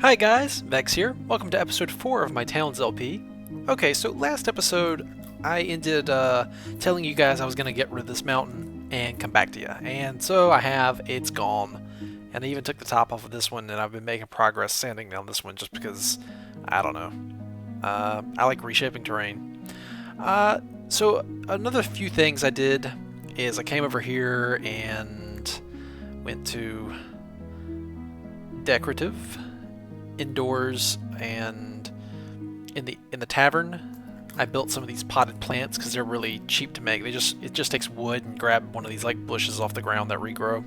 Hi guys, Vechs here. Welcome to episode 4 of my Towns LP. Okay, so last episode I ended telling you guys I was going to get rid of this mountain and come back to you. And so I have, it's gone. And I even took the top off of this one and I've been making progress sanding down this one just because, I don't know. I like reshaping terrain. So another few things I did is I came over here and went to decorative indoors, and in the tavern I built some of these potted plants because they're really cheap to make. It just takes wood and grab one of these like bushes off the ground that regrow.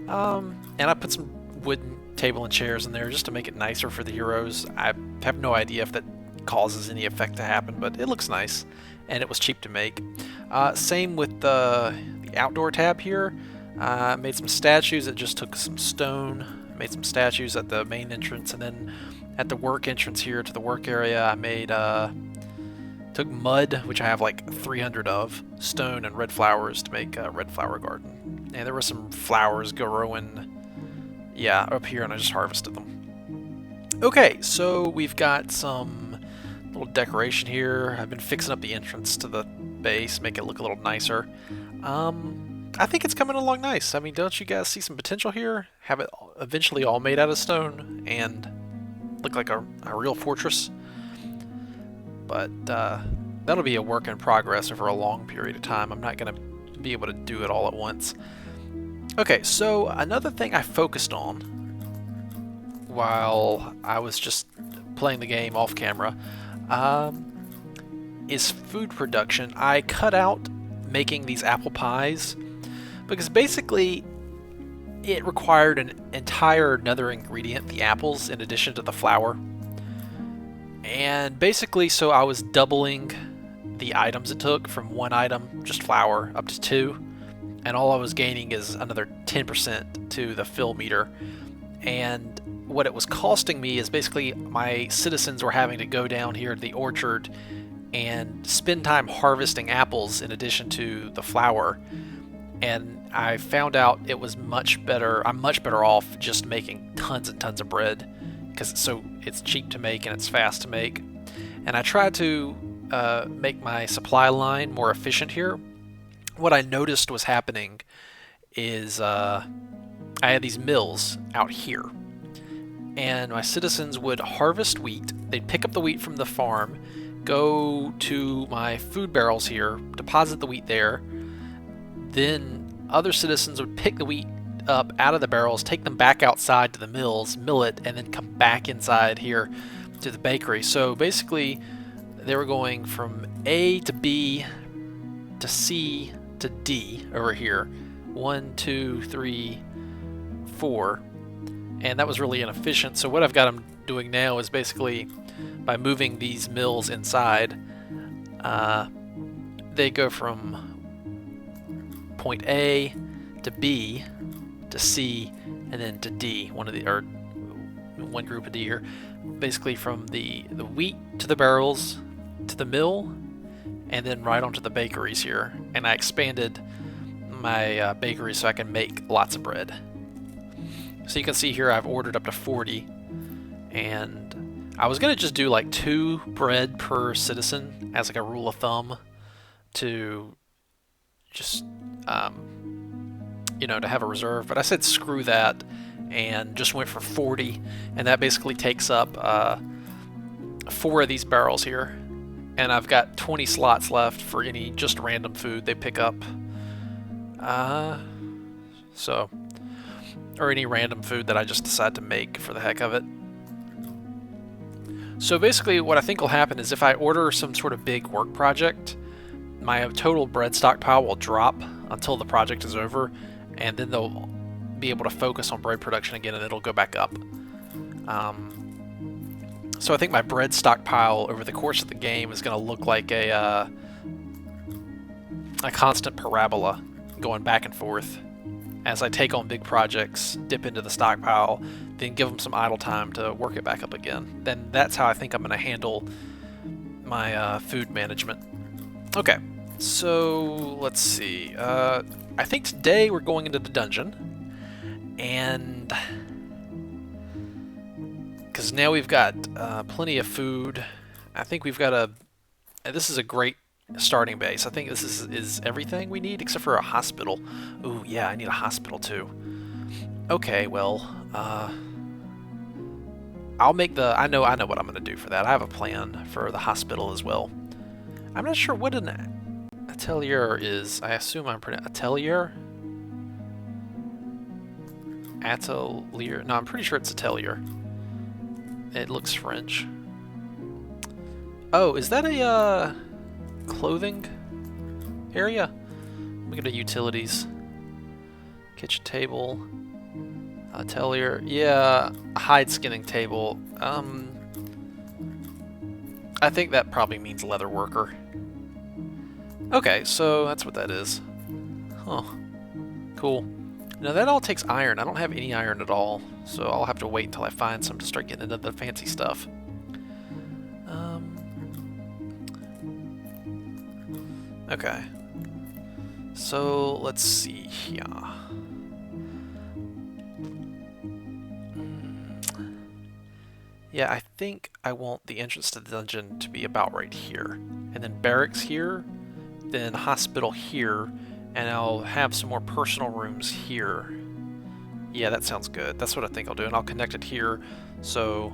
And I put some wooden table and chairs in there just to make it nicer for the heroes. I have no idea if that causes any effect to happen, but it looks nice and it was cheap to make. Same with the outdoor tab here. I made some statues that just took some stone. Made some statues at the main entrance, and then at the work entrance here to the work area I made took mud, which I have like 300 of, stone, and red flowers to make a red flower garden. And there were some flowers growing up here, and I just harvested them. Okay, so we've got some little decoration here. I've been fixing up the entrance to the base, make it look a little nicer. I think it's coming along nice. I mean, don't you guys see some potential here? Have it eventually all made out of stone and look like a real fortress. But that'll be a work in progress over a long period of time. I'm not going to be able to do it all at once. Okay, so another thing I focused on while I was just playing the game off camera is food production. I cut out making these apple pies because basically it required an entire another ingredient, the apples, in addition to the flour. And basically, so I was doubling the items it took from one item, just flour, up to two. And all I was gaining is another 10% to the fill meter. And what it was costing me is basically my citizens were having to go down here to the orchard and spend time harvesting apples in addition to the flour. And I found out it was much better. I'm much better off just making tons and tons of bread because it's cheap to make and it's fast to make. And I tried to make my supply line more efficient here. What I noticed was happening is I had these mills out here, and my citizens would harvest wheat. They'd pick up the wheat from the farm, go to my food barrels here, deposit the wheat there. Then other citizens would pick the wheat up out of the barrels, take them back outside to the mills, mill it, and then come back inside here to the bakery. So basically, they were going from A to B to C to D over here. 1, 2, 3, 4. And that was really inefficient. So what I've got them doing now is basically by moving these mills inside, they go from point A to B to C and then to D, one group of D here. Basically from the wheat to the barrels to the mill and then right onto the bakeries here. And I expanded my bakery so I can make lots of bread. So you can see here I've ordered up to 40, and I was going to just do like 2 bread per citizen as like a rule of thumb to just to have a reserve, but I said screw that and just went for 40, and that basically takes up 4 of these barrels here, and I've got 20 slots left for any just random food they pick up, or any random food that I just decide to make for the heck of it. So basically what I think will happen is if I order some sort of big work project, my total bread stockpile will drop until the project is over, and then they'll be able to focus on bread production again, and it'll go back up. So I think my bread stockpile over the course of the game is going to look like a constant parabola going back and forth as I take on big projects, dip into the stockpile, then give them some idle time to work it back up again. Then that's how I think I'm going to handle my food management. Okay, so let's see. I think today we're going into the dungeon, and because now we've got plenty of food. I think we've got a. This is a great starting base. I think this is everything we need except for a hospital. Ooh, yeah, I need a hospital too. Okay, well, I'll make the. I know what I'm gonna do for that. I have a plan for the hospital as well. I'm not sure what an atelier is. I assume I'm pronouncing atelier. Atelier. No, I'm pretty sure it's atelier. It looks French. Oh, is that a clothing area? Let me go to utilities. Kitchen table. Atelier. Yeah, hide skinning table. I think that probably means leather worker. Okay, so that's what that is. Huh. Cool. Now that all takes iron. I don't have any iron at all, so I'll have to wait until I find some to start getting into the fancy stuff. Okay. So let's see here. Yeah, I think I want the entrance to the dungeon to be about right here. And then barracks here, then hospital here, and I'll have some more personal rooms here. Yeah, that sounds good. That's what I think I'll do, and I'll connect it here, so...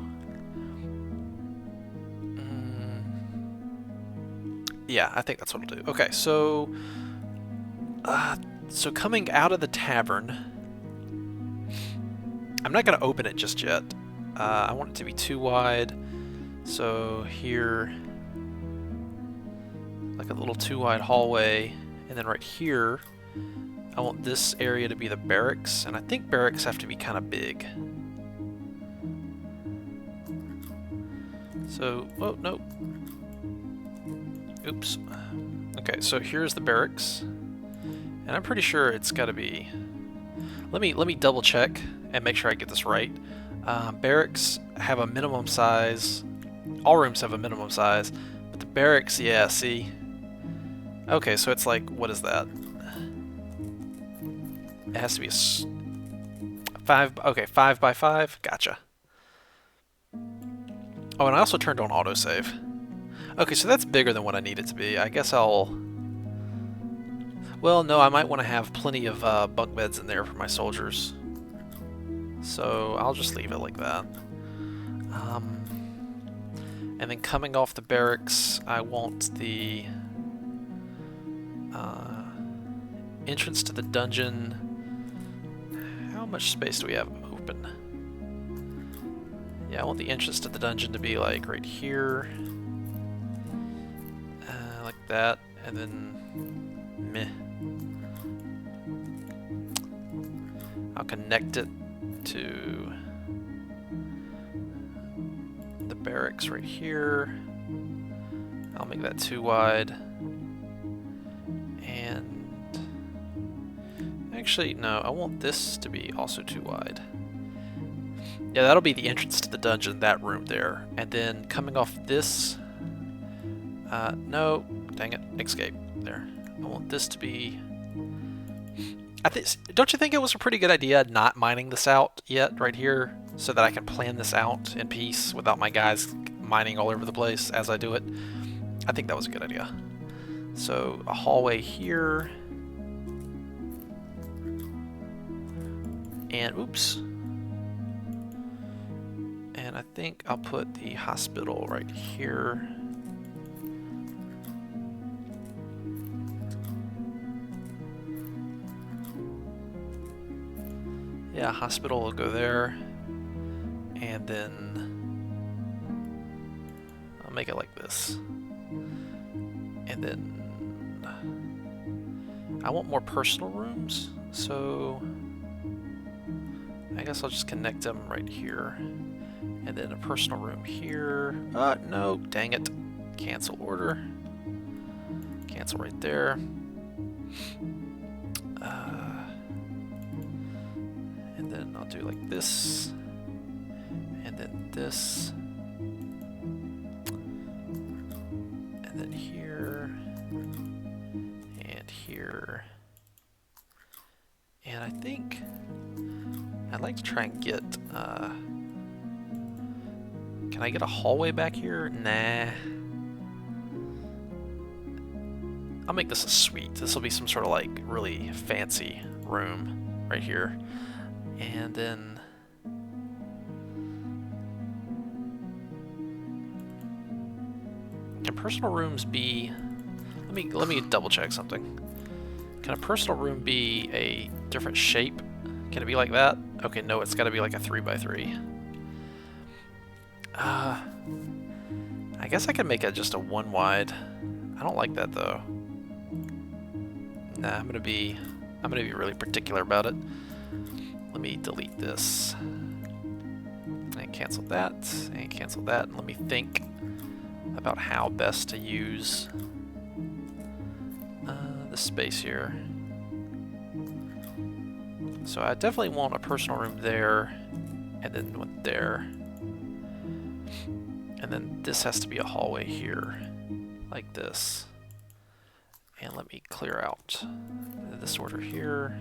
yeah, I think that's what I'll do. Okay, so... so coming out of the tavern... I'm not going to open it just yet. I want it to be too wide, so here... like a little too wide hallway, and then right here... I want this area to be the barracks, and I think barracks have to be kind of big. So, oh, no. Oops. Okay, so here's the barracks, and I'm pretty sure it's got to be... Let me double check and make sure I get this right. Barracks have a minimum size. All rooms have a minimum size, but the barracks, yeah, see? Okay, so it's like, what is that? It has to be a 5, okay, 5 by 5, gotcha. Oh, and I also turned on autosave. Okay, so that's bigger than what I need it to be. I guess I'll... well, no, I might want to have plenty of bunk beds in there for my soldiers. So I'll just leave it like that. And then coming off the barracks, I want the entrance to the dungeon. How much space do we have open? Yeah, I want the entrance to the dungeon to be like right here. Like that, and then meh. I'll connect it to the barracks right here. I'll make that too wide. And actually, no, I want this to be also too wide. Yeah, that'll be the entrance to the dungeon, that room there. And then coming off this... no, dang it, escape. There. I want this to be... don't you think it was a pretty good idea not mining this out yet, right here, so that I can plan this out in peace without my guys mining all over the place as I do it? I think that was a good idea. So, a hallway here... and oops. And I think I'll put the hospital right here. Yeah, hospital will go there. And then I'll make it like this. And then I want more personal rooms, so I guess I'll just connect them right here. And then a personal room here. No, dang it. Cancel order. Cancel right there. And then I'll do like this. And then this. And then here. And here. And I think I'd like to try and get Can I get a hallway back here? Nah. I'll make this a suite. This will be some sort of like really fancy room right here. And then can personal rooms be, let me double check something. Can a personal room be a different shape? Can it be like that? Okay, no, it's got to be like a 3x3. I guess I could make it just a 1 wide. I don't like that though. Nah, I'm gonna be really particular about it. Let me delete this and cancel that and cancel that. And let me think about how best to use the space here. So I definitely want a personal room there, and then one there. And then this has to be a hallway here, like this. And let me clear out this order here.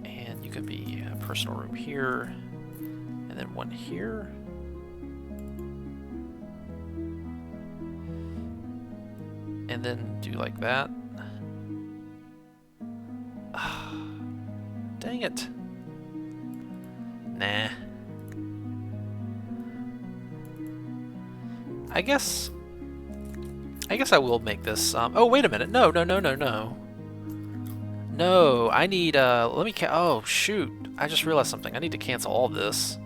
And you could be a personal room here, and then one here. And then do like that. Dang it. Nah. I guess I will make this. Oh, wait a minute. No. No, I need. Let me. Oh, shoot! I just realized something. I need to cancel all this.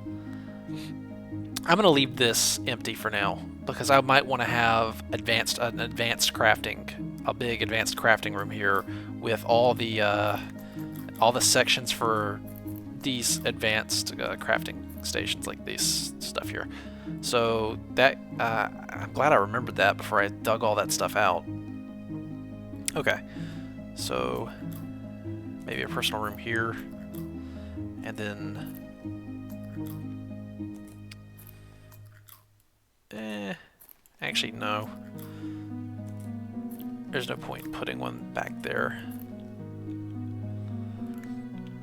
I'm gonna leave this empty for now because I might want to have an advanced crafting, a big advanced crafting room here with all the sections for these advanced crafting stations, like these stuff here. So that I'm glad I remembered that before I dug all that stuff out. Okay, so maybe a personal room here, and then actually no. There's no point putting one back there.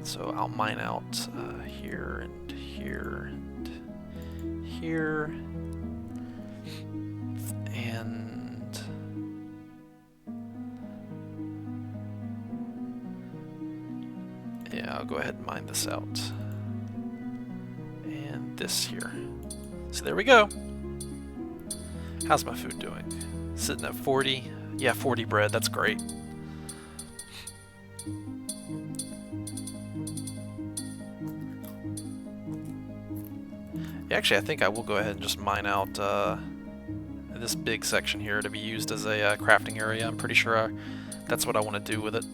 So I'll mine out here and here and here, and yeah, I'll go ahead and mine this out, and this here. So there we go. How's my food doing? Sitting at 40? Yeah, 40 bread, that's great. Actually, I think I will go ahead and just mine out this big section here to be used as a crafting area. I'm pretty sure that's what I want to do with it.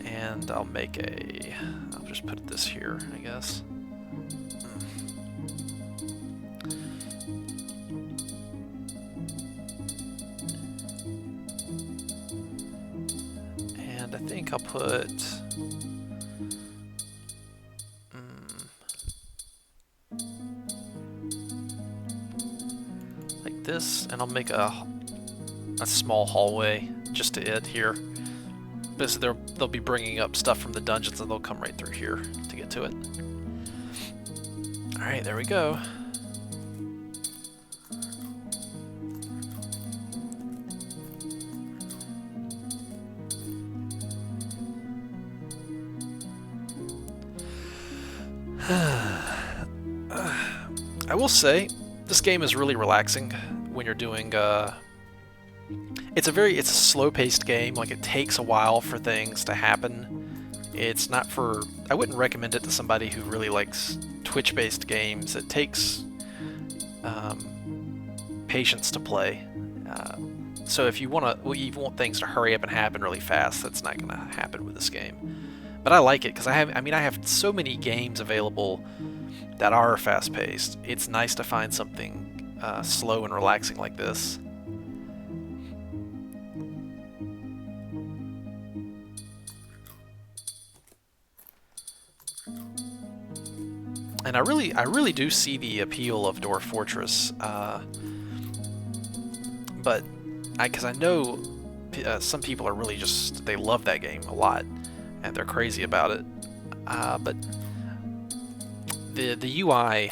And I'll just put this here, I guess. And I think I'll put like this, and I'll make a small hallway just to it here. Because they'll be bringing up stuff from the dungeons, and they'll come right through here to get to it. Alright, there we go. I will say, this game is really relaxing when you're doing it's a slow-paced game. Like, it takes a while for things to happen. It's not for... I wouldn't recommend it to somebody who really likes Twitch-based games. It takes patience to play. So if you want things to hurry up and happen really fast, that's not going to happen with this game. But I like it because I have so many games available that are fast-paced. It's nice to find something slow and relaxing like this. And I really do see the appeal of Dwarf Fortress, but because I know some people are really they love that game a lot, and they're crazy about it. But the UI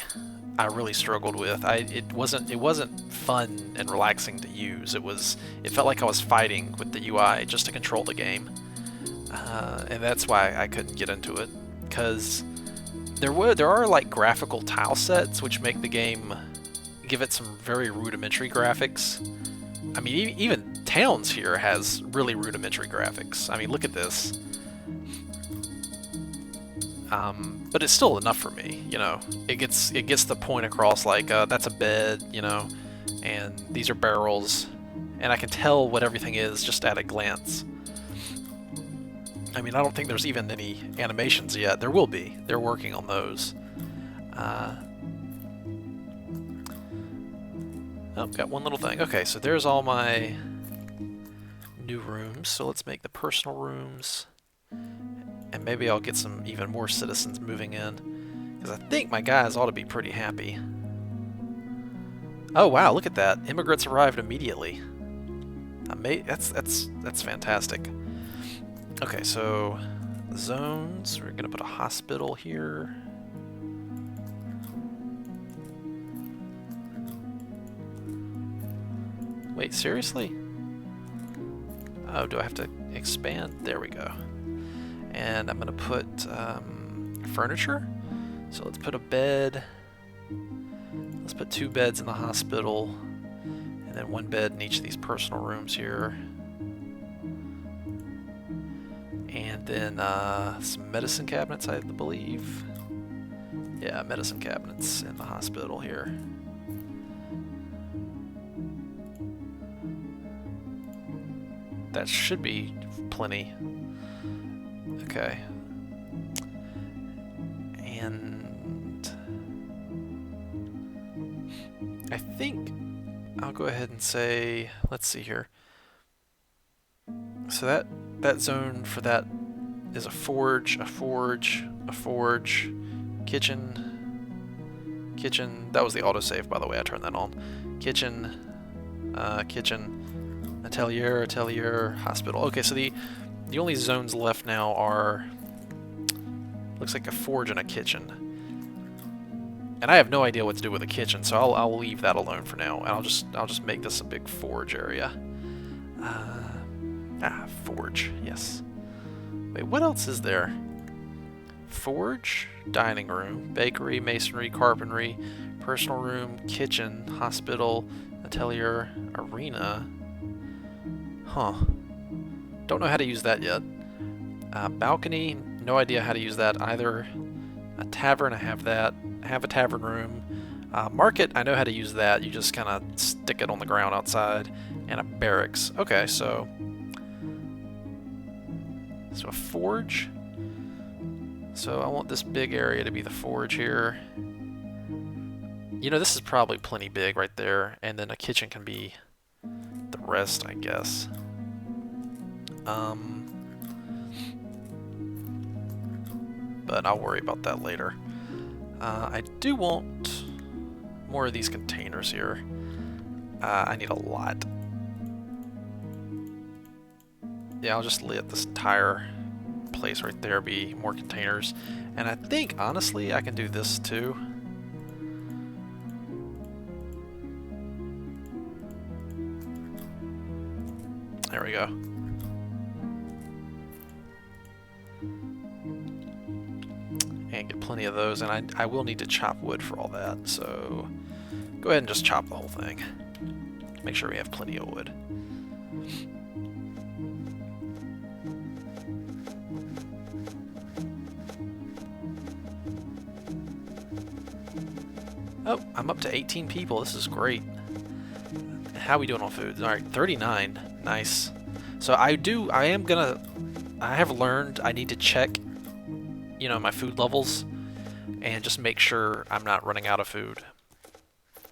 I really struggled with. It wasn't fun and relaxing to use. It felt like I was fighting with the UI just to control the game, and that's why I couldn't get into it. Because there are like graphical tile sets which make the game give it some very rudimentary graphics. I mean, even Towns here has really rudimentary graphics. I mean, look at this. But it's still enough for me, you know. It gets the point across, like that's a bed, you know, and these are barrels, and I can tell what everything is just at a glance. I mean, I don't think there's even any animations yet. There will be. They're working on those. Oh, got one little thing. Okay, so there's all my new rooms. So let's make the personal rooms. And maybe I'll get some even more citizens moving in. Because I think my guys ought to be pretty happy. Oh wow, look at that. Immigrants arrived immediately. That's fantastic. Okay, so zones. We're going to put a hospital here. Wait, seriously? Oh, do I have to expand? There we go. And I'm going to put furniture. So let's put a bed. Let's put 2 beds in the hospital. And then 1 bed in each of these personal rooms here. And then some medicine cabinets, I believe. Yeah, medicine cabinets in the hospital here. That should be plenty. Okay. And I think I'll go ahead and say, let's see here. So that zone for that is a forge, kitchen. That was the autosave, by the way. I turned that on. Kitchen, atelier, hospital. Okay, so the only zones left now are, looks like a forge and a kitchen. And I have no idea what to do with a kitchen, so I'll leave that alone for now. And I'll just make this a big forge area. Forge, yes. Wait, what else is there? Forge, dining room, bakery, masonry, carpentry, personal room, kitchen, hospital, atelier, arena. Huh. Don't know how to use that yet. Balcony, no idea how to use that either. A tavern, I have that. I have a tavern room. Market, I know how to use that. You just kind of stick it on the ground outside. And a barracks. Okay, so a forge. So I want this big area to be the forge here. You know, this is probably plenty big right there. And then a kitchen can be the rest, I guess. But I'll worry about that later. I do want more of these containers here. I need a lot. Yeah, I'll just let this entire place right there be more containers. And I think, honestly, I can do this too. There we go. And get plenty of those, and I will need to chop wood for all that, so go ahead and just chop the whole thing. Make sure we have plenty of wood. Oh, I'm up to 18 people. This is great. How are we doing on food? All right, 39. Nice. So I have learned I need to check, you know, my food levels and just make sure I'm not running out of food.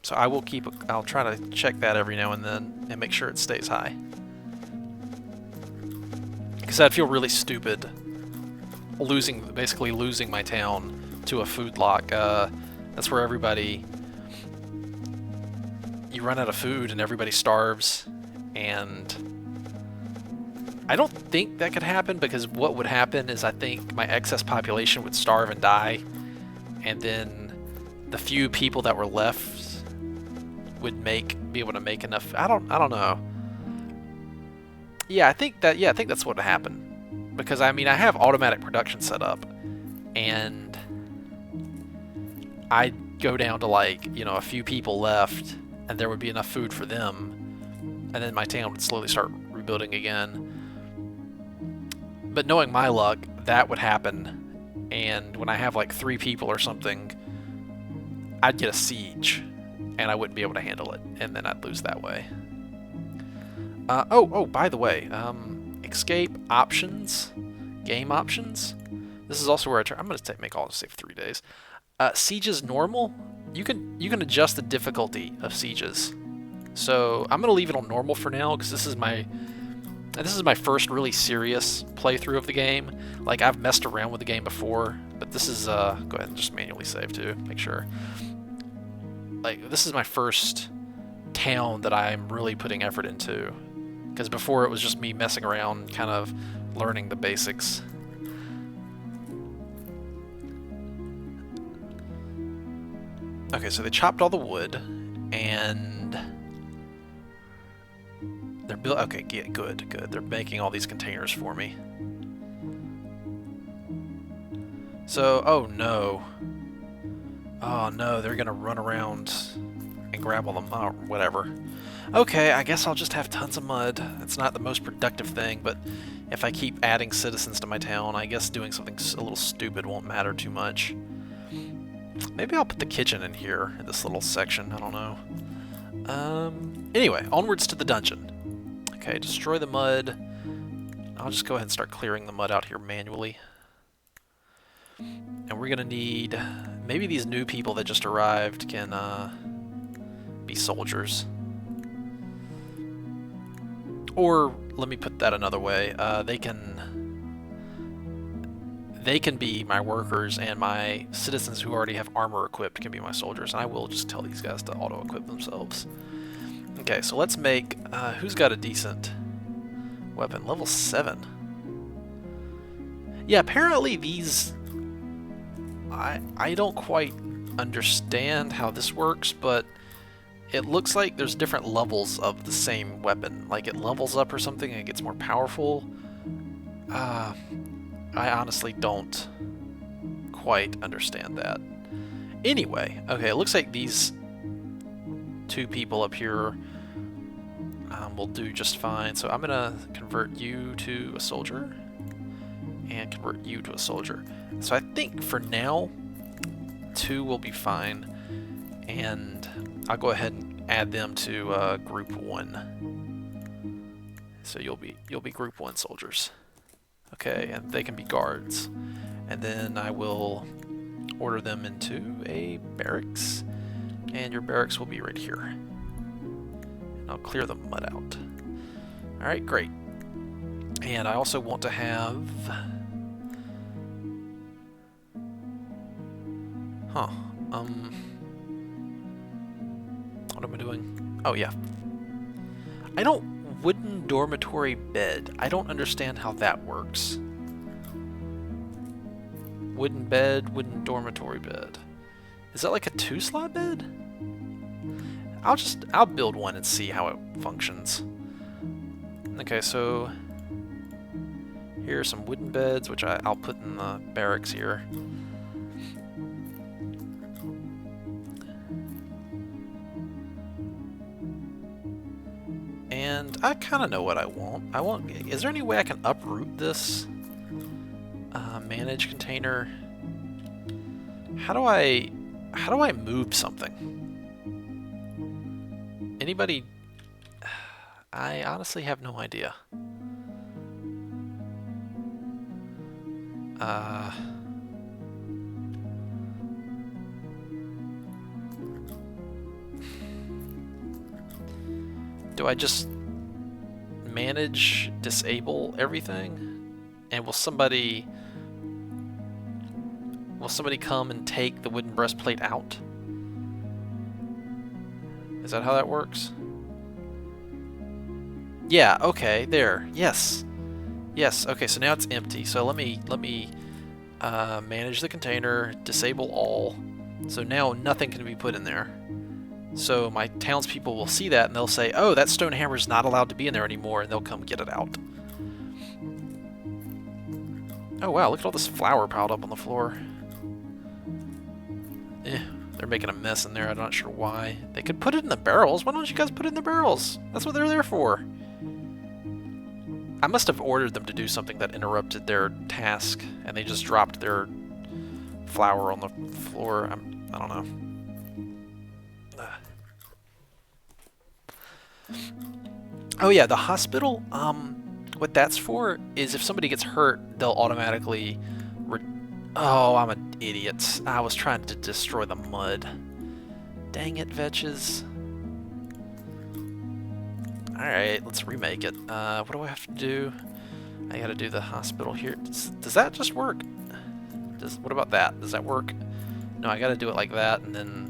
So I'll try to check that every now and then and make sure it stays high. Because I'd feel really stupid basically losing my town to a food lock. That's where you run out of food and everybody starves, and I don't think that could happen, because what would happen is I think my excess population would starve and die, and then the few people that were left would be able to make enough. I don't know. Yeah, I think that's what happened. Because I mean, I have automatic production set up, and I'd go down to like, you know, a few people left, and there would be enough food for them, and then my town would slowly start rebuilding again. But knowing my luck, that would happen, and when I have like 3 people or something, I'd get a siege, and I wouldn't be able to handle it, and then I'd lose that way. Oh, by the way, escape options, game options. This is also where I'm going to make all this save 3 days. Sieges normal. You can adjust the difficulty of sieges. So I'm going to leave it on normal for now because this is my first really serious playthrough of the game. Like, I've messed around with the game before, but this is go ahead and just manually save too, make sure. Like, this is my first town that I'm really putting effort into. Because before it was just me messing around, kind of learning the basics. Okay, so they chopped all the wood, and they're okay, good. They're making all these containers for me. So, oh no, they're gonna run around and grab all them. Oh, whatever. Okay, I guess I'll just have tons of mud. It's not the most productive thing, but if I keep adding citizens to my town, I guess doing something a little stupid won't matter too much. Maybe I'll put the kitchen in here, in this little section, I don't know. Anyway, onwards to the dungeon. Okay, destroy the mud. I'll just go ahead and start clearing the mud out here manually. And we're gonna need... maybe these new people that just arrived can be soldiers. Or, let me put that another way, they can be my workers, and my citizens who already have armor equipped can be my soldiers, and I will just tell these guys to auto-equip themselves. Okay, so let's make, who's got a decent weapon? Level 7. Yeah, apparently these, I don't quite understand how this works, but it looks like there's different levels of the same weapon. Like, it levels up or something and it gets more powerful. I honestly don't quite understand that. Anyway, okay, it looks like these 2 people up here will do just fine. So I'm gonna convert you to a soldier and convert you to a soldier. So I think for now, 2 will be fine, and I'll go ahead and add them to group 1. So you'll be group 1 soldiers. Okay, and they can be guards. And then I will order them into a barracks, and your barracks will be right here. And I'll clear the mud out. Alright, great. And I also want to have... what am I doing? Oh, yeah. Wooden dormitory bed. I don't understand how that works. Wooden bed, wooden dormitory bed. Is that like a 2-slot bed? I'll build one and see how it functions. Okay, so here are some wooden beds, which I'll put in the barracks here. And I kind of know what I want. Is there any way I can uproot this? Manage container. How do I move something? Anybody? I honestly have no idea. Do I just disable everything? And will somebody come and take the wooden breastplate out? Is that how that works? Yeah, okay, there. Yes. Yes, okay, so now it's empty. So let me manage the container, disable all, So now nothing can be put in there. So my townspeople will see that and they'll say, oh, that stone hammer is not allowed to be in there anymore, and they'll come get it out. Oh wow, look at all this flour piled up on the floor. They're making a mess in there, I'm not sure why. They could put it in the barrels. Why don't you guys put it in the barrels? That's what they're there for. I must have ordered them to do something that interrupted their task, and they just dropped their flour on the floor. I don't know. Oh yeah, the hospital, what that's for is if somebody gets hurt, they'll automatically... Oh, I'm an idiot. I was trying to destroy the mud. Dang it, Vechs. Alright, let's remake it. What do I have to do? I gotta do the hospital here. Does that just work? What about that? Does that work? No, I gotta do it like that, and then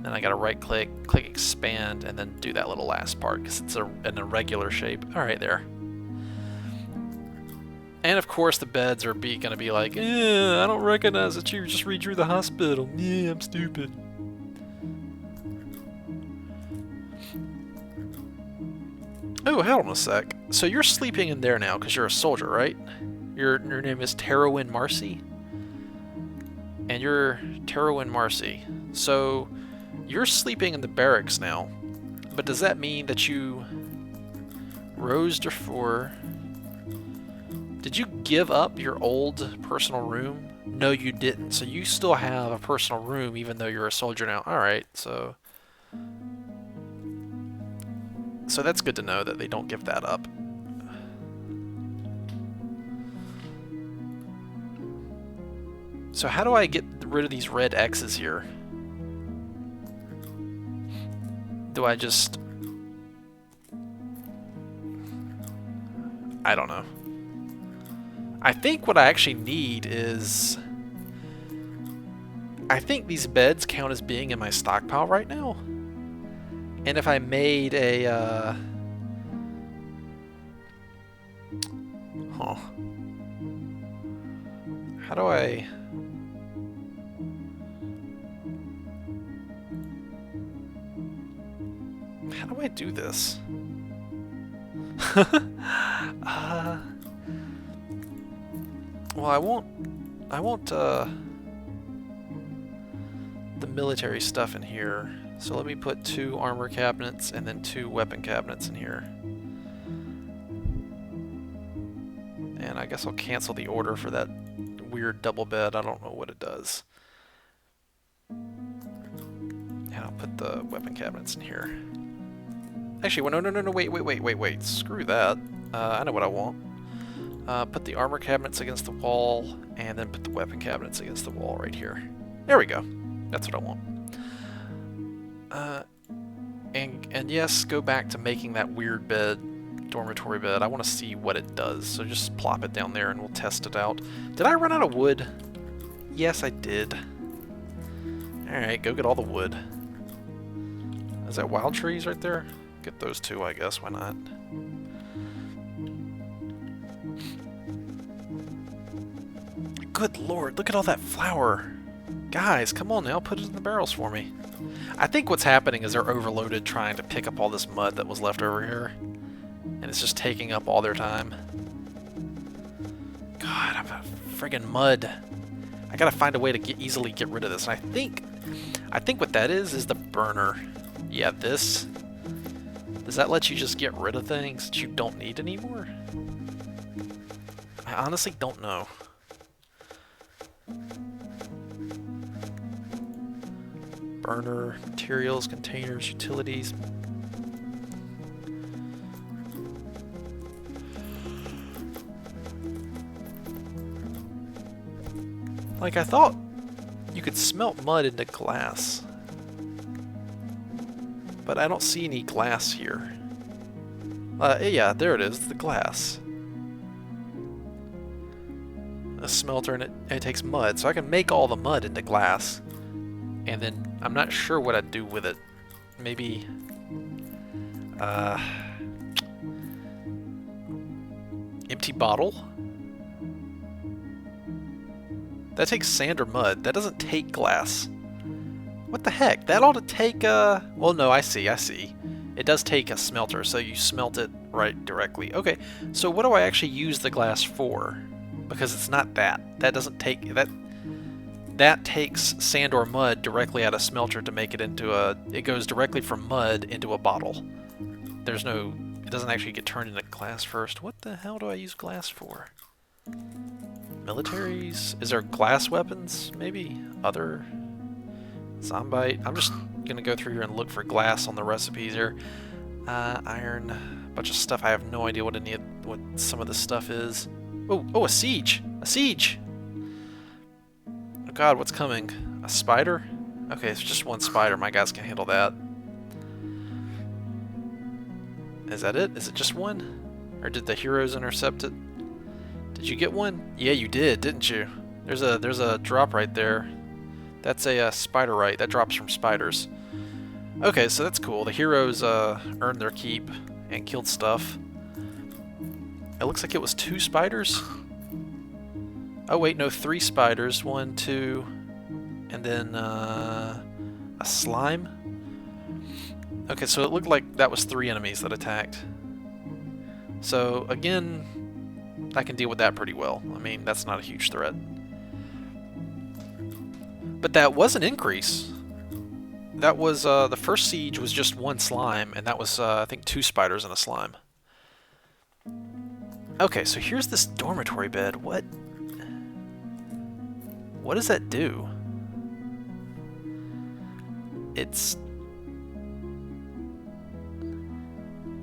I gotta right click, click expand, and then do that little last part, because it's an irregular shape. Alright, there. And of course the beds are gonna be like, I don't recognize that you just redrew the hospital. Yeah, I'm stupid. Oh, hold on a sec. So you're sleeping in there now because you're a soldier, right? Your name is Terowin Marcy? And you're Terowin Marcy. So you're sleeping in the barracks now. But does that mean that you rose to 4? Did you give up your old personal room? No, you didn't. So you still have a personal room even though you're a soldier now. Alright, so that's good to know that they don't give that up. So how do I get rid of these red X's here? Do I just... I don't know. I think what I actually need is... I think these beds count as being in my stockpile right now. And if I made a... Huh. How do I... How do I do this? Well, I won't the military stuff in here. So let me put 2 armor cabinets and then 2 weapon cabinets in here. And I guess I'll cancel the order for that weird double bed. I don't know what it does. And I'll put the weapon cabinets in here. Actually, no, wait. Screw that. I know what I want. Put the armor cabinets against the wall, and then put the weapon cabinets against the wall right here. There we go. That's what I want. And yes, go back to making that weird bed, dormitory bed. I want to see what it does, so just plop it down there and we'll test it out. Did I run out of wood? Yes, I did. Alright, go get all the wood. Is that wild trees right there? Get those 2, I guess. Why not? Good lord, look at all that flour. Guys, come on now, put it in the barrels for me. I think what's happening is they're overloaded trying to pick up all this mud that was left over here. And it's just taking up all their time. God, I'm a friggin' mud. I gotta find a way to easily get rid of this. And I think what that is the burner. Yeah, this. Does that let you just get rid of things that you don't need anymore? I honestly don't know. Burner, materials, containers, utilities. Like, I thought you could smelt mud into glass. But I don't see any glass here. Yeah, there it is, the glass. A smelter, and it takes mud, so I can make all the mud into glass. And then, I'm not sure what I'd do with it. Maybe... empty bottle? That takes sand or mud. That doesn't take glass. What the heck? That ought to take a... Well, no, I see. It does take a smelter, so you smelt it right directly. Okay, so what do I actually use the glass for? Because it's not that. That doesn't take... That takes sand or mud directly out of smelter to make it into a... It goes directly from mud into a bottle. There's no... It doesn't actually get turned into glass first. What the hell do I use glass for? Militaries? Is there glass weapons? Maybe? Other... Zombite? I'm just gonna go through here and look for glass on the recipes here. Iron... A bunch of stuff. I have no idea what some of this stuff is. Oh, a siege! A siege! Oh god, what's coming? A spider? Okay, it's just one spider. My guys can handle that. Is that it? Is it just one? Or did the heroes intercept it? Did you get one? Yeah, you did, didn't you? There's a drop right there. That's a spider right. That drops from spiders. Okay, so that's cool. The heroes earned their keep and killed stuff. It looks like it was 2 spiders. Oh wait, no, 3 spiders. 1, 2, and then a slime. Okay, so it looked like that was 3 enemies that attacked. So again, I can deal with that pretty well. I mean, that's not a huge threat. But that was an increase. That was, the first siege was just 1 slime, and that was, I think 2 spiders and a slime. Okay, so here's this dormitory bed. What does that do? It's...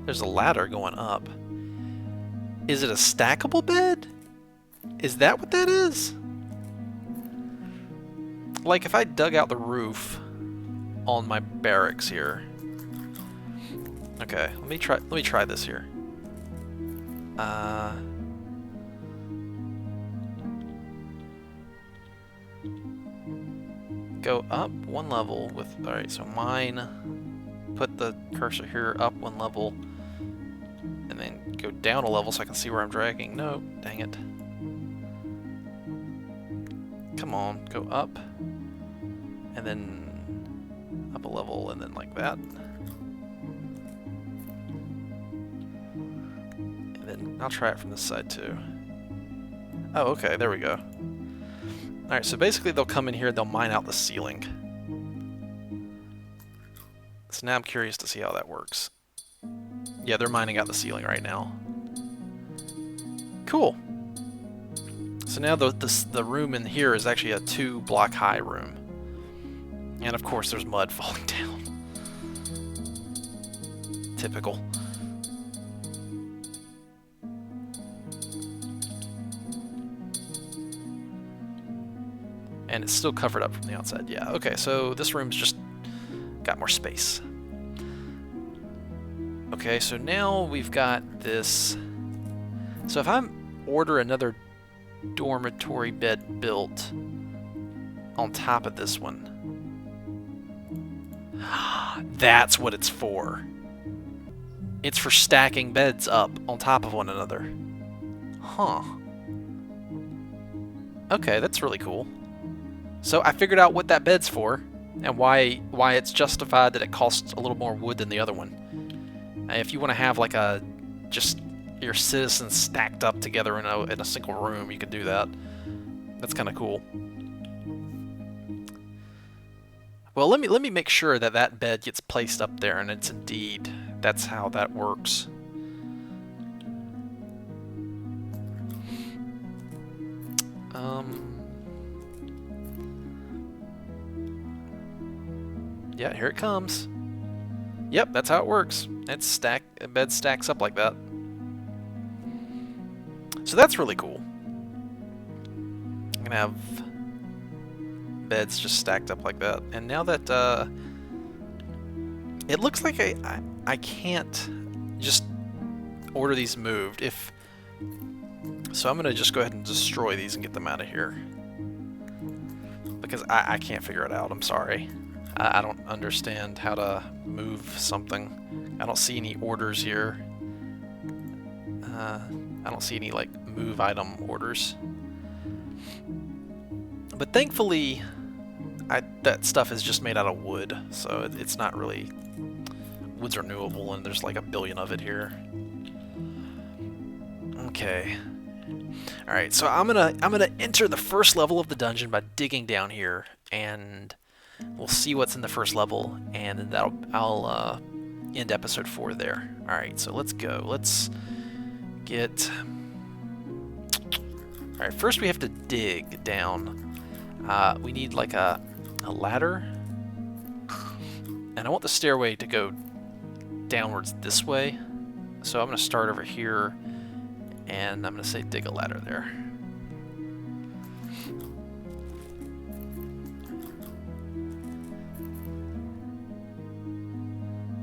There's a ladder going up. Is it a stackable bed? Is that what that is? Like if I dug out the roof on my barracks here. Okay, let me try this here. Go up 1 level with... Alright, so mine... Put the cursor here up 1 level. And then go down a level so I can see where I'm dragging. No, dang it. Come on, go up. And then up a level, and then like that. And then I'll try it from this side too. Oh, okay, there we go. Alright, so basically they'll come in here, they'll mine out the ceiling. So now I'm curious to see how that works. Yeah, they're mining out the ceiling right now. Cool. So now the room in here is actually a 2-block high room. And of course there's mud falling down. Typical. And it's still covered up from the outside. Yeah, okay, so this room's just got more space. Okay, so now we've got this. So if I order another dormitory bed built on top of this one, that's what it's for. It's for stacking beds up on top of one another. Huh. Okay, that's really cool. So I figured out what that bed's for, and why it's justified that it costs a little more wood than the other one. If you want to have like just your citizens stacked up together in a single room, you can do that. That's kind of cool. Well, let me make sure that that bed gets placed up there, and it's indeed that's how that works. Yeah, here it comes. Yep, that's how it works. A bed stacks up like that. So that's really cool. I'm gonna have beds just stacked up like that. And now that it looks like I can't just order these moved. So I'm gonna just go ahead and destroy these and get them out of here. Because I can't figure it out, I'm sorry. I don't understand how to move something. I don't see any orders here. I don't see any like move item orders. But thankfully, that stuff is just made out of wood, so it's not really... Wood's renewable, and there's like a billion of it here. Okay. Alright, so I'm gonna enter the first level of the dungeon by digging down here, and we'll see what's in the first level, and then I'll end episode 4 there. Alright, so let's go. Let's get... Alright, first we have to dig down. We need like a ladder, and I want the stairway to go downwards this way, so I'm going to start over here, and I'm going to say dig a ladder there.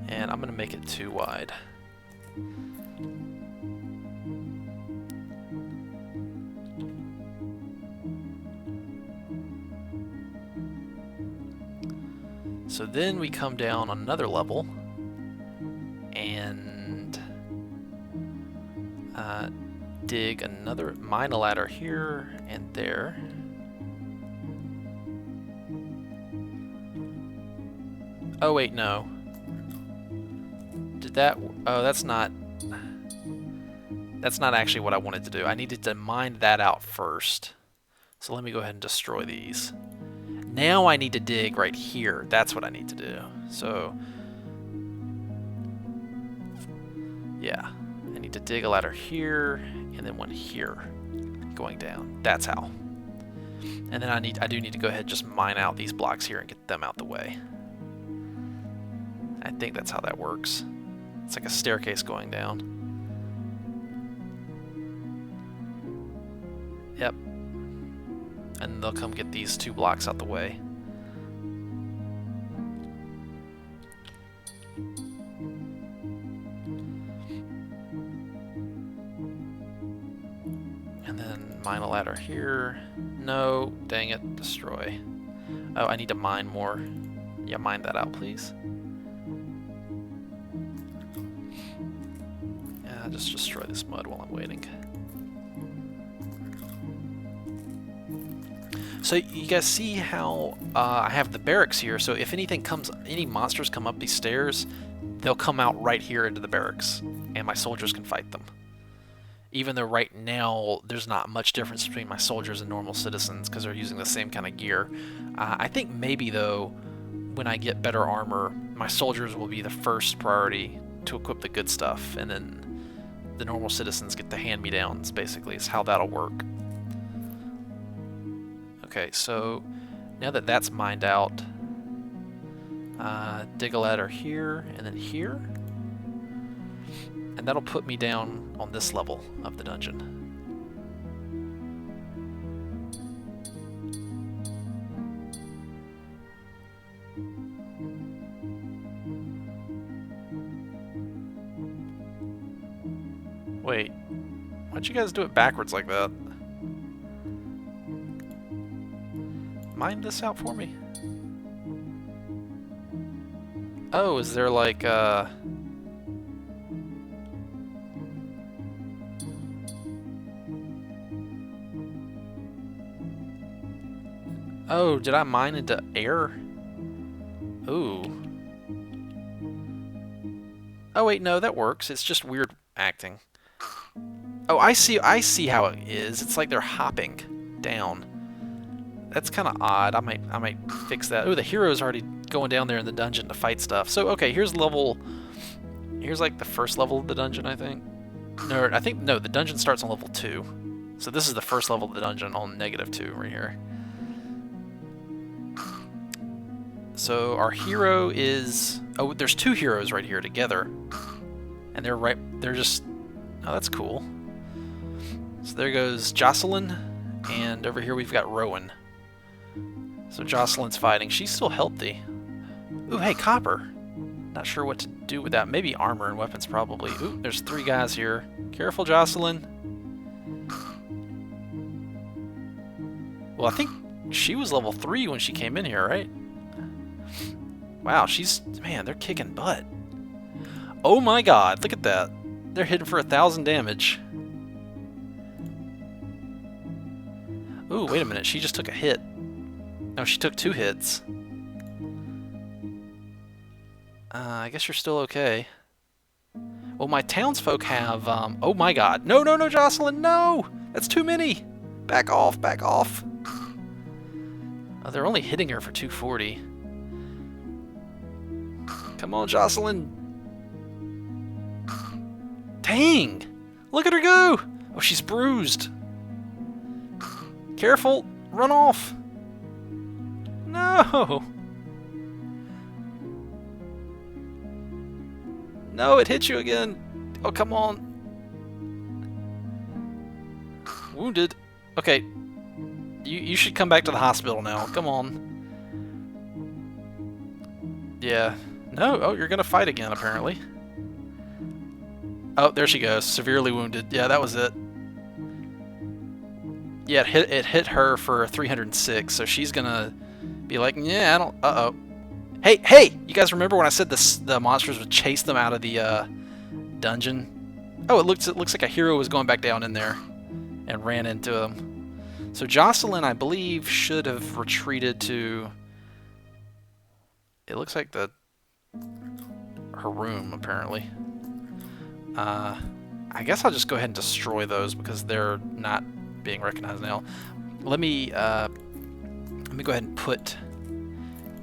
And I'm going to make it too wide. So then we come down on another level and dig another, mine a ladder here and there. Oh wait, no. Did that, oh that's not actually what I wanted to do. I needed to mine that out first. So let me go ahead and destroy these. Now I need to dig right here. That's what I need to do. So, yeah. I need to dig a ladder here, and then one here, going down. That's how. And then I do need to go ahead and just mine out these blocks here and get them out the way. I think that's how that works. It's like a staircase going down. Yep. And they'll come get these 2 blocks out the way. And then mine a ladder here. No, dang it, destroy. Oh, I need to mine more. Yeah, mine that out, please. Yeah, just destroy this mud while I'm waiting. So you guys see how I have the barracks here, so if any monsters come up these stairs, they'll come out right here into the barracks, and my soldiers can fight them. Even though right now there's not much difference between my soldiers and normal citizens because they're using the same kind of gear. I think maybe though, when I get better armor, my soldiers will be the first priority to equip the good stuff, and then the normal citizens get the hand-me-downs, basically, is how that'll work. Okay, so now that that's mined out, dig a ladder here and then here, and that'll put me down on this level of the dungeon. Wait, why'd you guys do it backwards like that? Mine this out for me? Oh, is there like Oh, did I mine into air? Ooh. Oh wait, no, that works. It's just weird acting. Oh, I see how it is. It's like they're hopping down. That's kind of odd. I might fix that. Oh, the hero's already going down there in the dungeon to fight stuff. So, okay, here's like the first level of the dungeon, I think. No, the dungeon starts on level 2. So this is the first level of the dungeon on -2 right here. So our hero is... Oh, there's 2 heroes right here together. And they're just... Oh, that's cool. So there goes Jocelyn, and over here we've got Rowan. So Jocelyn's fighting. She's still healthy. Ooh, hey, copper. Not sure what to do with that. Maybe armor and weapons, probably. Ooh, there's 3 guys here. Careful, Jocelyn. Well, I think she was level 3 when she came in here, right? Wow, man, they're kicking butt. Oh my god, look at that. They're hitting for 1,000 damage. Ooh, wait a minute, she just took a hit. No, she took 2 hits. I guess you're still okay. Well, my townsfolk have, oh my god. No, no, no, Jocelyn, no! That's too many! Back off, back off! Oh, they're only hitting her for 240. Come on, Jocelyn! Dang! Look at her go! Oh, she's bruised. Careful! Run off! No! No, it hit you again! Oh, come on! Wounded. Okay. You should come back to the hospital now. Come on. Yeah. No, oh, you're gonna fight again, apparently. Oh, there she goes. Severely wounded. Yeah, that was it. Yeah, it hit her for 306, so she's gonna be like, yeah, I don't... Uh-oh. Hey, hey! You guys remember when I said the monsters would chase them out of the dungeon? Oh, it looks like a hero was going back down in there and ran into them. So Jocelyn, I believe, should have retreated to... It looks like her room, apparently. I guess I'll just go ahead and destroy those because they're not being recognized now. Let me go ahead and put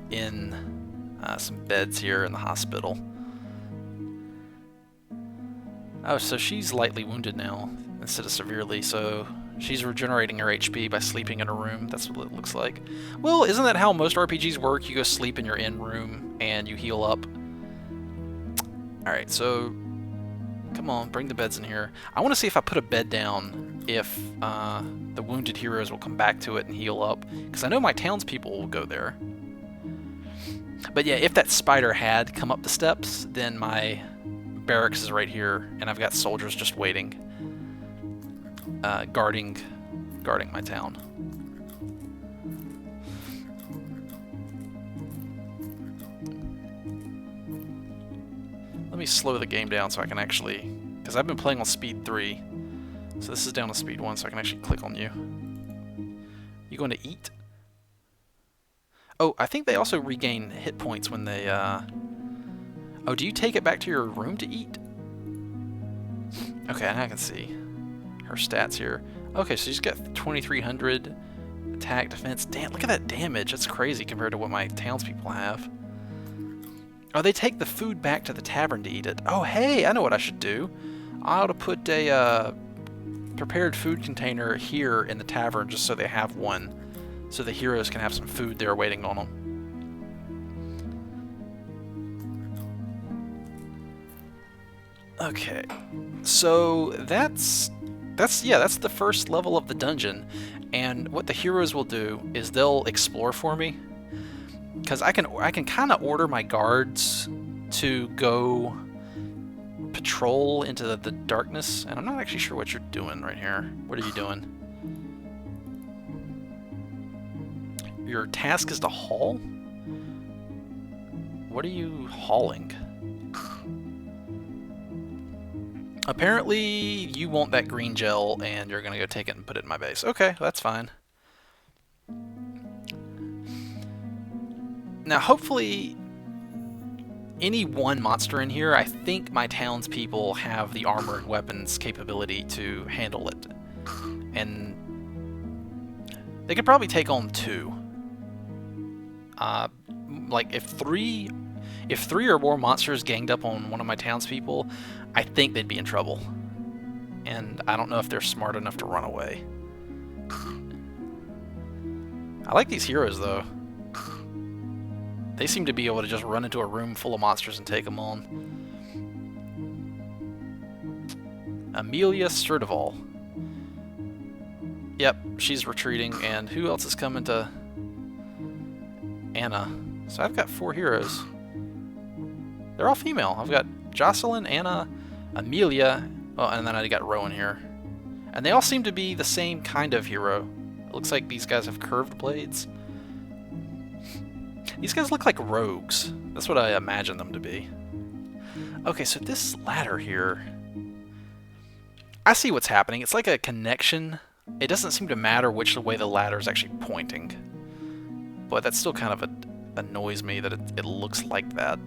in some beds here in the hospital. Oh, so she's lightly wounded now instead of severely, so she's regenerating her HP by sleeping in her room. That's what it looks like. Well, isn't that how most RPGs work? You go sleep in your inn room and you heal up. Alright, so come on, bring the beds in here. I want to see if I put a bed down, if the wounded heroes will come back to it and heal up, because I know my townspeople will go there. But yeah, if that spider had come up the steps, then my barracks is right here, and I've got soldiers just waiting, guarding my town. Let me slow the game down so I can actually, because I've been playing on speed 3, so this is down to speed 1, so I can actually click on you. You going to eat? Oh, I think they also regain hit points when they, Oh, do you take it back to your room to eat? Okay, now I can see her stats here. Okay, so she's got 2,300 attack, defense. Damn, look at that damage. That's crazy compared to what my townspeople have. Oh, they take the food back to the tavern to eat it. Oh, hey, I know what I should do. I ought to put a prepared food container here in the tavern just so they have one. So the heroes can have some food there waiting on them. Okay, so that's the first level of the dungeon, and what the heroes will do is they'll explore for me, because I can kind of order my guards to go patrol into the darkness, and I'm not actually sure what you're doing right here. What are you doing? Your task is to haul? What are you hauling? Apparently, you want that green gel, and you're going to go take it and put it in my base. Okay, that's fine. Now, hopefully, any one monster in here, I think my townspeople have the armor and weapons capability to handle it. And they could probably take on 2. Like, if three or more monsters ganged up on one of my townspeople, I think they'd be in trouble. And I don't know if they're smart enough to run away. I like these heroes, though. They seem to be able to just run into a room full of monsters and take them on. Amelia Serdival. Yep, she's retreating, and who else is coming to... Anna. So I've got 4 heroes. They're all female. I've got Jocelyn, Anna, Amelia, oh, and then I got Rowan here. And they all seem to be the same kind of hero. It looks like these guys have curved blades. These guys look like rogues. That's what I imagine them to be. Okay, so this ladder here... I see what's happening. It's like a connection. It doesn't seem to matter which way the ladder is actually pointing. but that still kind of annoys me that it looks like that.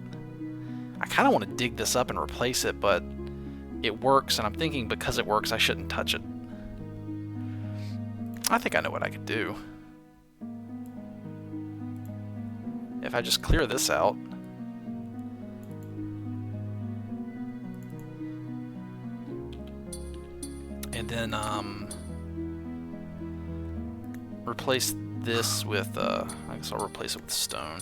I kind of want to dig this up and replace it, but it works, and I'm thinking because it works, I shouldn't touch it. I think I know what I could do. If I just clear this out. And then replace this with, I guess I'll replace it with stone.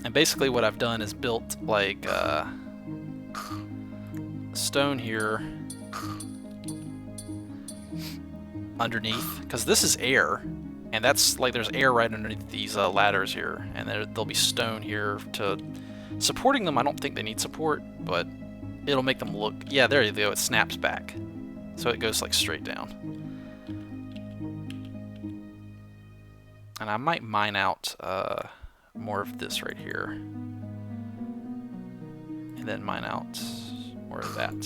And basically what I've done is built like stone here underneath, because this is air, and that's like there's air right underneath these ladders here, and there'll be stone here to supporting them. I don't think they need support, but it'll make them look, yeah, there you go, it snaps back, so it goes like straight down. And I might mine out more of this right here, and then mine out more of that.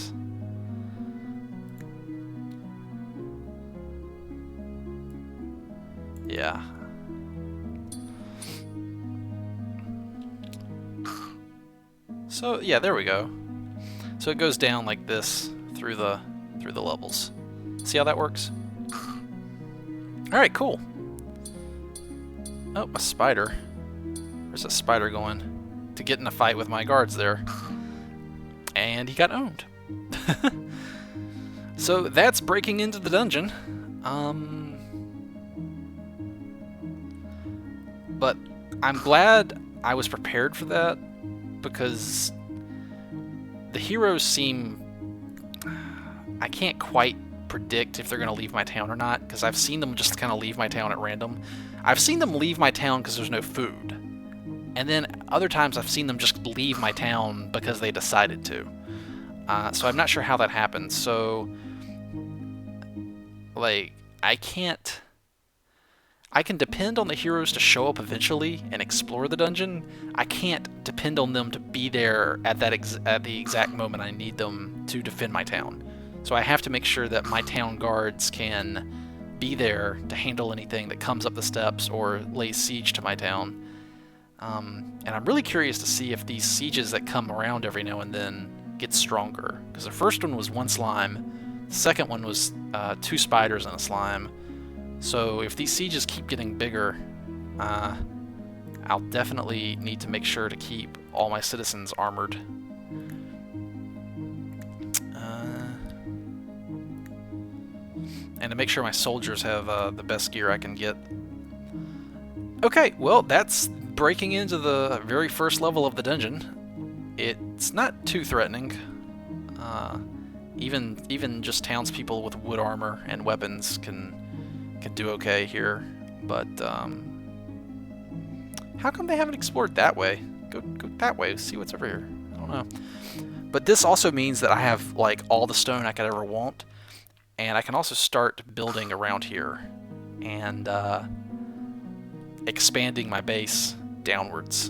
Yeah. So yeah, there we go. So it goes down like this through the levels. See how that works? All right, cool. Oh, a spider. Where's that spider going? To get in a fight with my guards there. And he got owned. So that's breaking into the dungeon. But I'm glad I was prepared for that, because the heroes seem... I can't quite predict if they're going to leave my town or not, because I've seen them just kind of leave my town at random. I've seen them leave my town because there's no food. And then other times I've seen them just leave my town because they decided to. So I'm not sure how that happens. So, like, I can depend on the heroes to show up eventually and explore the dungeon. I can't depend on them to be there at the exact moment I need them to defend my town. So I have to make sure that my town guards can be there to handle anything that comes up the steps or lays siege to my town. And I'm really curious to see if these sieges that come around every now and then get stronger. Because the first one was one slime, the second one was 2 spiders and a slime. So if these sieges keep getting bigger, I'll definitely need to make sure to keep all my citizens armored. And to make sure my soldiers have the best gear I can get. Okay, well, that's breaking into the very first level of the dungeon. It's not too threatening. Even just townspeople with wood armor and weapons can do okay here. But how come they haven't explored that way? Go that way. See what's over here. I don't know. But this also means that I have like all the stone I could ever want, and I can also start building around here and expanding my base downwards.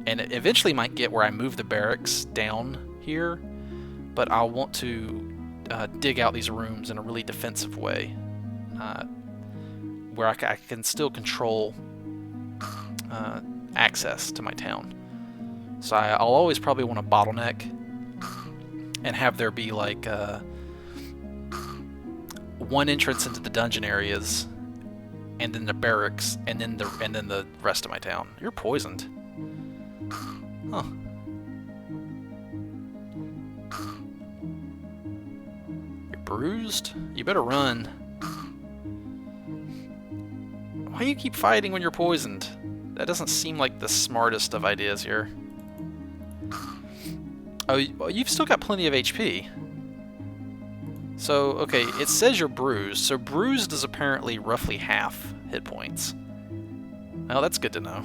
And it eventually might get where I move the barracks down here, but I'll want to dig out these rooms in a really defensive way, where I can still control access to my town. So I'll always probably want to bottleneck and have there be like one entrance into the dungeon areas, and then the barracks, and then the rest of my town. You're poisoned. Huh. You're bruised? You better run. Why do you keep fighting when you're poisoned? That doesn't seem like the smartest of ideas here. Oh, well, you've still got plenty of HP. So, okay, it says you're bruised. So bruised is apparently roughly half hit points. Well, that's good to know.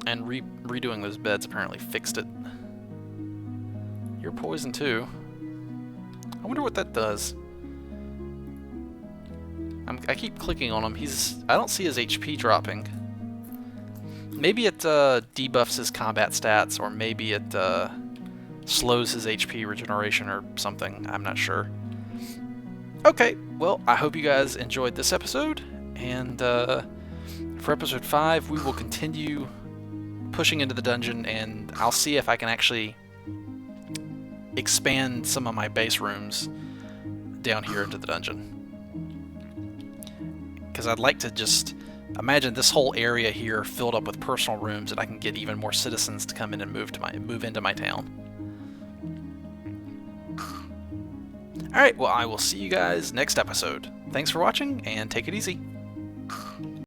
And redoing those beds apparently fixed it. You're poisoned too. I wonder what that does. I keep clicking on him. I don't see his HP dropping. Maybe it debuffs his combat stats, or maybe it slows his HP regeneration or something. I'm not sure. Okay, well, I hope you guys enjoyed this episode, and for episode 5, we will continue pushing into the dungeon, and I'll see if I can actually expand some of my base rooms down here into the dungeon. Because I'd like to just imagine this whole area here filled up with personal rooms, and I can get even more citizens to come in and move into my town. Alright, well, I will see you guys next episode. Thanks for watching, and take it easy.